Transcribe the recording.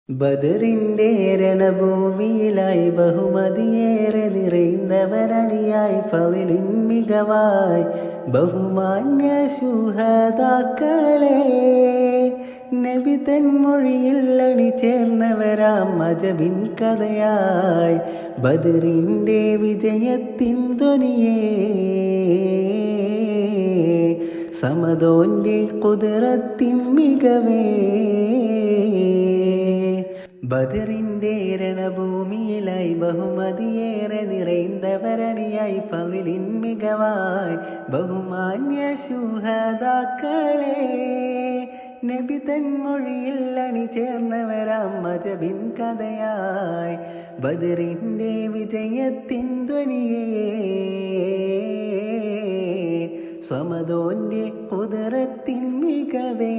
ബദറിന്റെ രണഭൂമിയിലായി ബഹുമതിയേറെ നിറയുന്നവരണിയായി ഫളിലിൻ മികവായി ബഹുമാന്യ ശുഹദാക്കളെ നബി തൻ മൊഴിയിൽ അണിചേർന്നവരാം അജബിൻ കഥയായി ബദറിന്റെ വിജയത്തിൻ ധ്വനിയേ സമദോന്റെ ഖുദ്റത്തിൻ മികവേ ബദറിന്റെ രണഭൂമിയിലായി ബഹുമതിയേറെ നിറയുന്നവരണിയായി ഫളിലിൻ മികവായി ബഹുമാന്യ ശുഹദാക്കളെ നബി തൻ മൊഴിയിൽ അണിചേർന്നവരാം അജബിൻ കഥയായി ബദറിന്റെ വിജയത്തിൻ ധ്വനിയേ സമദോന്റെ ഖുദ്റത്തിൻ മികവേ